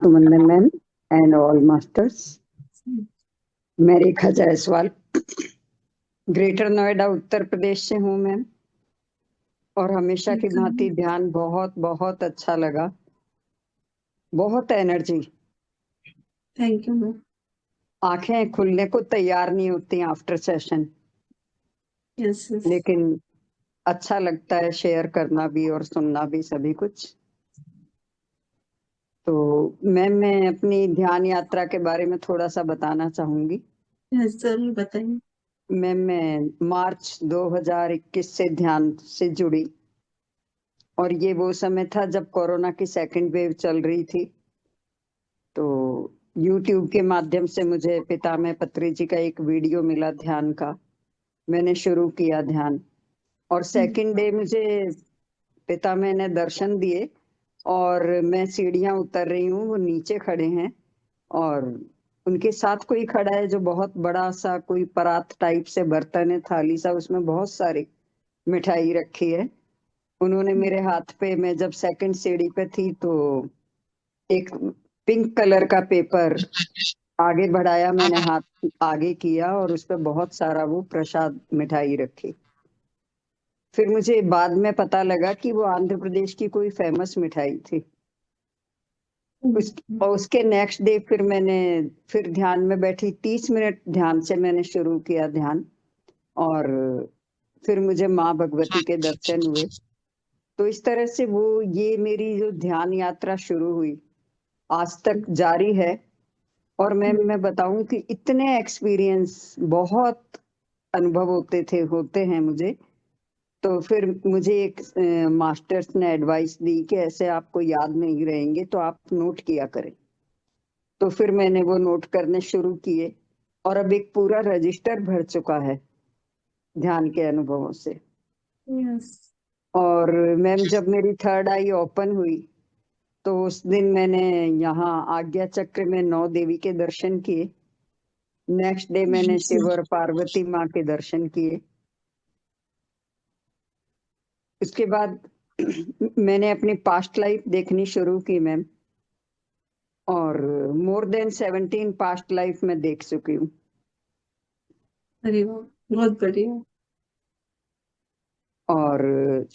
Suman ma'am and all masters. मैं रेखा Jaiswal greater Noida Uttar Pradesh से हूँ मैम। और हमेशा की भांति ध्यान बहुत बहुत अच्छा लगा, बहुत एनर्जी। Thank you ma'am. आंखें खुलने को तैयार नहीं होती आफ्टर सेशन, यस लेकिन अच्छा लगता है शेयर करना भी और सुनना भी सभी कुछ। तो मैम मैं अपनी ध्यान यात्रा के बारे में थोड़ा सा बताना चाहूंगी। यस जरूर बताइए। मैम मैं मार्च 2021 से ध्यान से जुड़ी, और ये वो समय था जब कोरोना की सेकंड वेव चल रही थी। तो YouTube के माध्यम से मुझे पिता में पत्री जी का एक वीडियो मिला ध्यान का। मैंने शुरू किया ध्यान, और सेकंड डे मुझे पिता में ने दर्शन दिए, और मैं सीढ़ियां उतर रही हूँ, वो नीचे खड़े हैं और उनके साथ कोई खड़ा है जो बहुत बड़ा सा कोई परात टाइप से बर्तन है, थाली सा, उसमें बहुत सारी मिठाई रखी है। उन्होंने मेरे हाथ पे, मैं जब सेकंड सीढ़ी पे थी तो एक पिंक कलर का पेपर आगे बढ़ाया, मैंने हाथ आगे किया और उस पर बहुत सारा वो प्रसाद मिठाई रखी। फिर मुझे बाद में पता लगा कि वो आंध्र प्रदेश की कोई फेमस मिठाई थी। और उसके नेक्स्ट डे फिर ध्यान में बैठी, 30 मिनट ध्यान से मैंने शुरू किया ध्यान। और फिर मुझे माँ भगवती के दर्शन हुए। तो इस तरह से ये मेरी जो ध्यान यात्रा शुरू हुई, आज तक जारी है। और मैं बताऊं कि इतने एक्सपीरियंस, बहुत अनुभव होते हैं मुझे। तो फिर मुझे एक मास्टर्स ने एडवाइस दी कि ऐसे आपको याद नहीं रहेंगे तो आप नोट किया करें। तो फिर मैंने वो नोट करने शुरू किए, और अब एक पूरा रजिस्टर भर चुका है ध्यान के अनुभवों से। यस। और मैम जब मेरी थर्ड आई ओपन हुई तो उस दिन मैंने यहाँ आज्ञा चक्र में 9 देवी के दर्शन किए। नेक्स्ट डे मैंने शिव और पार्वती माँ के दर्शन किए। उसके बाद मैंने अपनी पास्ट लाइफ देखनी शुरू की मैम, और मोर देन 17 पास्ट लाइफ में देख चुकी हूँ। अरे वाह, बहुत बढ़िया। और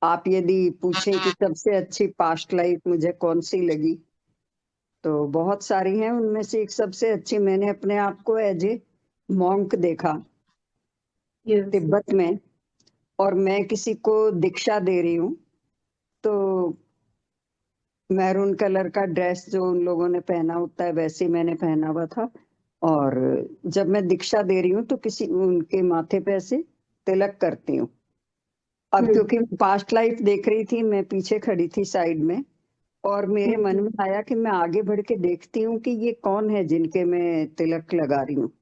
आप यदि पूछें कि सबसे अच्छी पास्ट लाइफ मुझे कौन सी लगी, तो बहुत सारी हैं। उनमें से एक सबसे अच्छी, मैंने अपने आप को एज ए मॉन्क देखा यस। तिब्बत में, और मैं किसी को दीक्षा दे रही हूँ। तो मैरून कलर का ड्रेस जो उन लोगों ने पहना होता है वैसे ही मैंने पहना हुआ था। और जब मैं दीक्षा दे रही हूँ तो किसी उनके माथे पे ऐसे तिलक करती हूँ। अब क्योंकि पास्ट लाइफ देख रही थी, मैं पीछे खड़ी थी साइड में, और मेरे मन में आया कि मैं आगे बढ़ के देखती हूँ कि ये कौन है जिनके मैं तिलक लगा रही हूँ।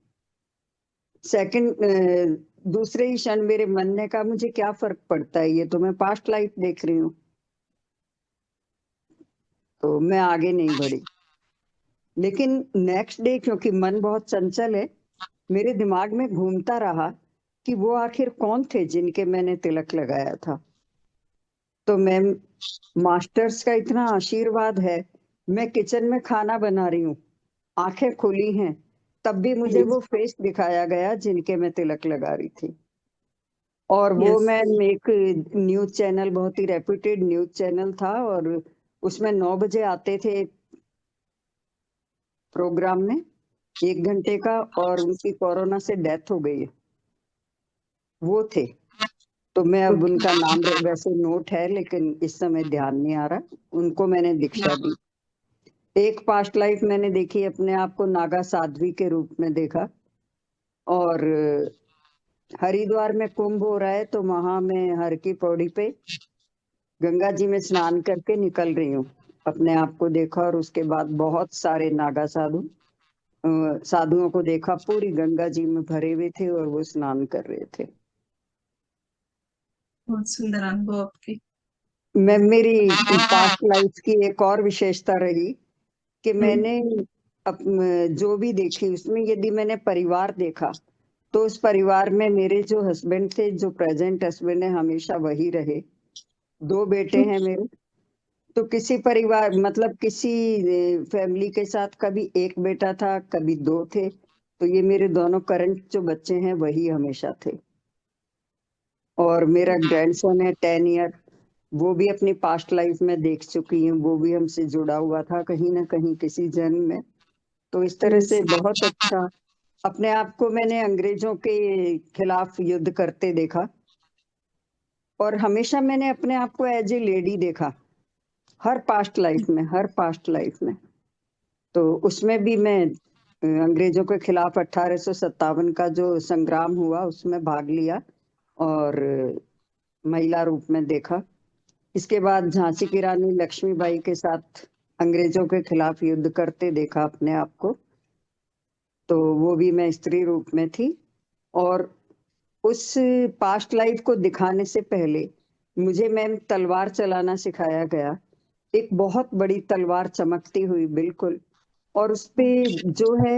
दूसरे ही क्षण मेरे मन ने कहा मुझे क्या फर्क पड़ता है, ये तो मैं पास्ट लाइफ देख रही हूँ। तो मैं आगे नहीं बढ़ी। लेकिन नेक्स्ट डे, क्योंकि मन बहुत चंचल है, मेरे दिमाग में घूमता रहा कि वो आखिर कौन थे जिनके मैंने तिलक लगाया था। तो मैं, मास्टर्स का इतना आशीर्वाद है, मैं किचन में खाना बना रही हूँ, आंखें खुली हैं, तब भी मुझे वो फेस दिखाया गया जिनके मैं तिलक लगा रही थी। और वो यस। मैं एक न्यूज चैनल, बहुत ही रेप्यूटेड न्यूज चैनल था, और उसमें 9 बजे आते थे प्रोग्राम में, 1 घंटे का, और उनकी कोरोना से डेथ हो गई है, वो थे। तो मैं अब उनका नाम वैसे नोट है लेकिन इस समय ध्यान नहीं आ रहा। उनको मैंने दीक्षा दी। एक पास्ट लाइफ मैंने देखी, अपने आप को नागा साध्वी के रूप में देखा। और हरिद्वार में कुंभ हो रहा है तो वहां मैं हर की पौड़ी पे गंगा जी में स्नान करके निकल रही हूँ, अपने आप को देखा। और उसके बाद बहुत सारे नागा साधुओं को देखा, पूरी गंगा जी में भरे हुए थे और वो स्नान कर रहे थे। बहुत सुंदर अनुभव आपके। मैं, मेरी पास्ट लाइफ की एक और विशेषता रही कि मैंने जो भी देखी उसमें, यदि मैंने परिवार देखा तो उस परिवार में मेरे जो हस्बैंड थे, जो प्रेजेंट हस्बैंड है, हमेशा वही रहे। 2 बेटे हैं मेरे, तो किसी परिवार मतलब किसी फैमिली के साथ कभी एक बेटा था, कभी दो थे। तो ये मेरे दोनों करंट जो बच्चे हैं वही हमेशा थे। और मेरा ग्रैंडसन है 10 ईयर, वो भी अपनी पास्ट लाइफ में देख चुकी हूँ, वो भी हमसे जुड़ा हुआ था कहीं ना कहीं किसी जन्म में। तो इस तरह Yes. से बहुत अच्छा अपने आप को मैंने अंग्रेजों के खिलाफ युद्ध करते देखा। और हमेशा मैंने अपने आप को एज ए लेडी देखा, हर पास्ट लाइफ में, हर पास्ट लाइफ में। तो उसमें भी मैं अंग्रेजों के खिलाफ 1857 का जो संग्राम हुआ उसमें भाग लिया और महिला रूप में देखा। इसके बाद झांसी की रानी लक्ष्मीबाई के साथ अंग्रेजों के खिलाफ युद्ध करते देखा अपने आप को। तो वो भी मैं स्त्री रूप में थी। और उस पास्ट लाइफ को दिखाने से पहले मुझे मैम तलवार चलाना सिखाया गया। एक बहुत बड़ी तलवार चमकती हुई बिल्कुल, और उसपे जो है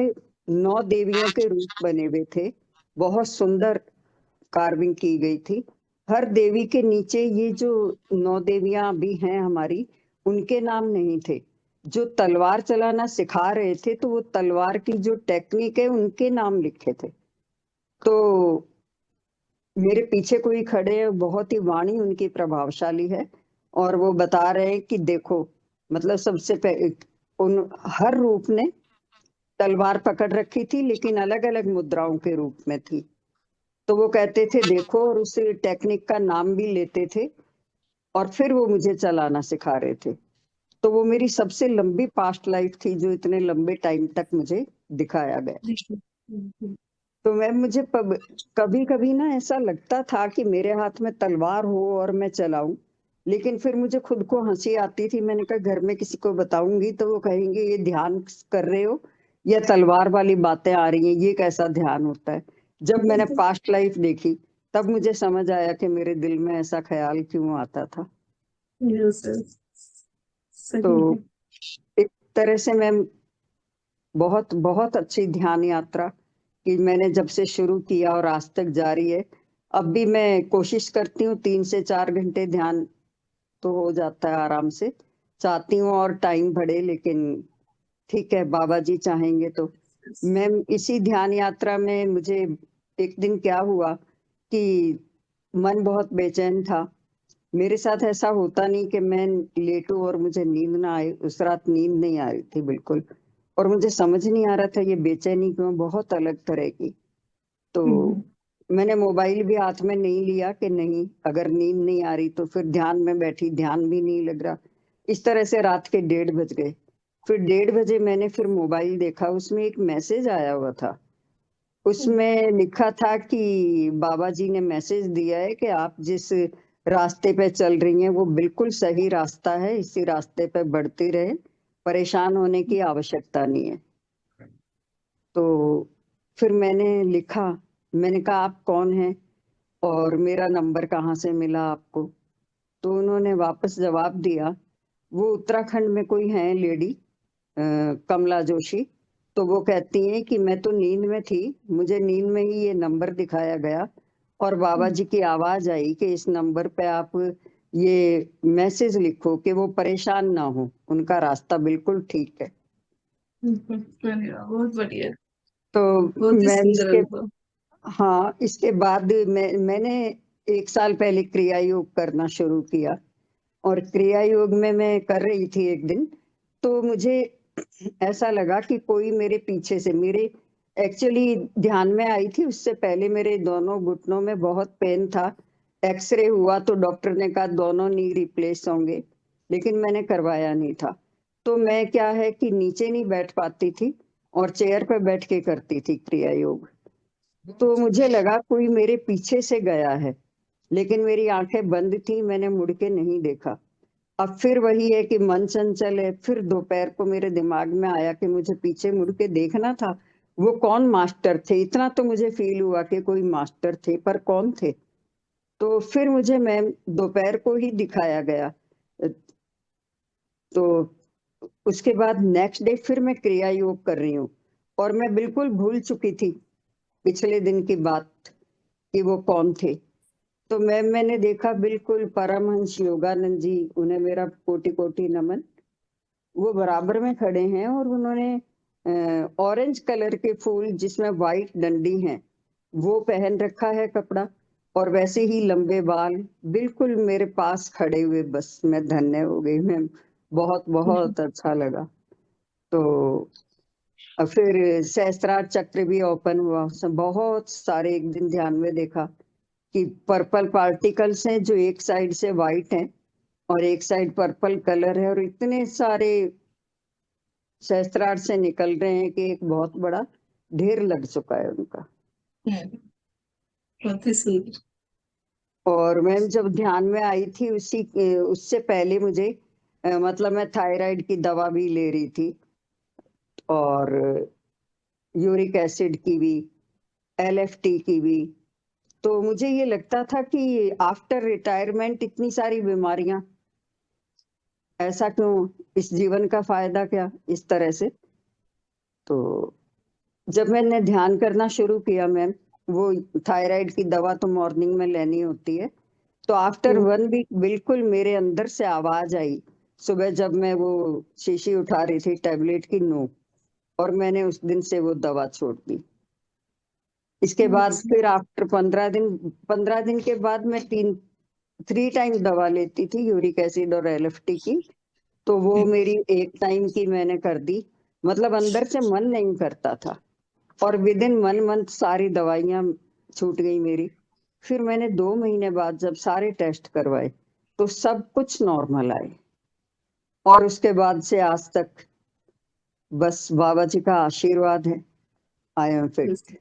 9 देवियों के रूप बने हुए थे, बहुत सुंदर कार्विंग की गई थी। हर देवी के नीचे ये जो 9 देवियां भी हैं हमारी, उनके नाम नहीं थे। जो तलवार चलाना सिखा रहे थे तो वो तलवार की जो टेक्निक है उनके नाम लिखे थे। तो मेरे पीछे कोई खड़े हैं, बहुत ही वाणी उनकी प्रभावशाली है। और वो बता रहे हैं कि देखो, मतलब सबसे पहले उन हर रूप ने तलवार पकड़ रखी थी लेकिन अलग अलग मुद्राओं के रूप में थी। तो वो कहते थे देखो, और उस टेक्निक का नाम भी लेते थे और फिर वो मुझे चलाना सिखा रहे थे। तो वो मेरी सबसे लंबी पास्ट लाइफ थी जो इतने लंबे टाइम तक मुझे दिखाया गया। तो मैम मुझे कभी कभी ना ऐसा लगता था कि मेरे हाथ में तलवार हो और मैं चलाऊं, लेकिन फिर मुझे खुद को हंसी आती थी। मैंने कहा घर में किसी को बताऊंगी तो वो कहेंगे ये ध्यान कर रहे हो या तलवार वाली बातें आ रही हैं, ये कैसा ध्यान होता है। जब मैंने पास्ट लाइफ देखी तब मुझे समझ आया कि मेरे दिल में ऐसा ख्याल क्यों आता था। Yes, yes. तो सही है। एक तरह से मैम बहुत बहुत अच्छी ध्यान यात्रा कि मैंने जब से शुरू किया और आज तक जारी है। अब भी मैं कोशिश करती हूँ 3 से 4 घंटे ध्यान तो हो जाता है आराम से। चाहती हूँ और टाइम बढ़े, लेकिन ठीक है, बाबा जी चाहेंगे तो। मैं इसी ध्यान यात्रा में मुझे एक दिन क्या हुआ कि मन बहुत बेचैन था। मेरे साथ ऐसा होता नहीं कि मैं लेटूं और मुझे नींद ना आए। उस रात नींद नहीं आ रही थी बिल्कुल, और मुझे समझ नहीं आ रहा था ये बेचैनी क्यों, बहुत अलग तरह की। तो मैंने मोबाइल भी हाथ में नहीं लिया कि नहीं, अगर नींद नहीं आ रही तो फिर ध्यान में बैठी, ध्यान भी नहीं लग रहा। इस तरह से रात के 1:30 बज गए। फिर 1:30 बजे मैंने फिर मोबाइल देखा, उसमें एक मैसेज आया हुआ था। उसमें लिखा था कि बाबा जी ने मैसेज दिया है कि आप जिस रास्ते पे चल रही हैं वो बिल्कुल सही रास्ता है, इसी रास्ते पे बढ़ती रहे, परेशान होने की आवश्यकता नहीं है। तो फिर मैंने लिखा, मैंने कहा आप कौन हैं और मेरा नंबर कहाँ से मिला आपको। तो उन्होंने वापस जवाब दिया, वो उत्तराखंड में कोई है लेडी, कमला जोशी। तो वो कहती हैं कि मैं तो नींद में थी, मुझे नींद में ही ये नंबर दिखाया गया और बाबा जी की आवाज आई कि इस नंबर पे आप ये मैसेज लिखो कि वो परेशान ना हो, उनका रास्ता बिल्कुल ठीक है। अरे वाह, बहुत बढ़िया। तो बहुत ही मैं सुंदर इसके अनुभव। हाँ, इसके बाद मैंने 1 साल पहले क्रिया योग करना शुरू किया। और क्रिया योग में मैं कर रही थी एक दिन, तो मुझे ऐसा लगा कि कोई मेरे पीछे से, मेरे एक्चुअली ध्यान में आई थी उससे पहले मेरे दोनों घुटनों में बहुत पेन था। एक्सरे हुआ तो डॉक्टर ने कहा दोनों नी रिप्लेस होंगे, लेकिन मैंने करवाया नहीं था। तो मैं क्या है कि नीचे नहीं बैठ पाती थी और चेयर पर बैठ के करती थी क्रिया योग। तो मुझे लगा कोई मेरे पीछे से गया है, लेकिन मेरी आंखें बंद थी, मैंने मुड़ के नहीं देखा। अब फिर वही है कि मन चंचल है। फिर दोपहर को मेरे दिमाग में आया कि मुझे पीछे मुड़ के देखना था। वो कौन मास्टर थे, इतना तो मुझे फील हुआ कि कोई मास्टर थे, पर कौन थे। तो फिर मुझे मैम दोपहर को ही दिखाया गया। तो उसके बाद नेक्स्ट डे फिर मैं क्रिया योग कर रही हूँ और मैं बिल्कुल भूल चुकी थी पिछले दिन की बात कि वो कौन थे। तो मैंने देखा बिल्कुल परमहंस योगानंद जी, उन्हें मेरा कोटि कोटि नमन। वो बराबर में खड़े हैं और उन्होंने ऑरेंज कलर के फूल जिसमें व्हाइट डंडी है वो पहन रखा है कपड़ा, और वैसे ही लंबे बाल, बिल्कुल मेरे पास खड़े हुए। बस मैं धन्य हो गई मैम, बहुत बहुत अच्छा लगा। तो फिर सहस्त्रार चक्र भी ओपन हुआ, बहुत सारे एक दिन ध्यान में देखा कि पर्पल पार्टिकल्स हैं जो एक साइड से व्हाइट हैं और एक साइड पर्पल कलर है, और इतने सारे सहस्त्रार से निकल रहे हैं कि एक बहुत बड़ा ढेर लग चुका है उनका। बहुत ही सुंदर। और मैम जब ध्यान में आई थी उससे पहले मुझे मतलब मैं थायराइड की दवा भी ले रही थी, और यूरिक एसिड की भी, एलएफटी की भी। तो मुझे ये लगता था कि आफ्टर रिटायरमेंट इतनी सारी बीमारियां, ऐसा क्यों, इस जीवन का फायदा क्या, इस तरह से। तो जब मैंने ध्यान करना शुरू किया मैम, वो थायराइड की दवा तो मॉर्निंग में लेनी होती है, तो आफ्टर 1 वीक बिल्कुल मेरे अंदर से आवाज आई सुबह जब मैं वो शीशी उठा रही थी टेबलेट की, नो। और मैंने उस दिन से वो दवा छोड़ दी। इसके बाद फिर आफ्टर 15 दिन के बाद मैं 3 टाइम दवा लेती थी, यूरिक एसिड और एलएफटी की। तो वो मेरी 1 टाइम की मैंने कर दी, मतलब अंदर से मन नहीं करता था। और विद इन 1 मंथ सारी दवाइयां छूट गई मेरी। फिर मैंने 2 महीने बाद जब सारे टेस्ट करवाए तो सब कुछ नॉर्मल आए, और उसके बाद से आज तक बस बाबा जी का आशीर्वाद है, आई एम फिट।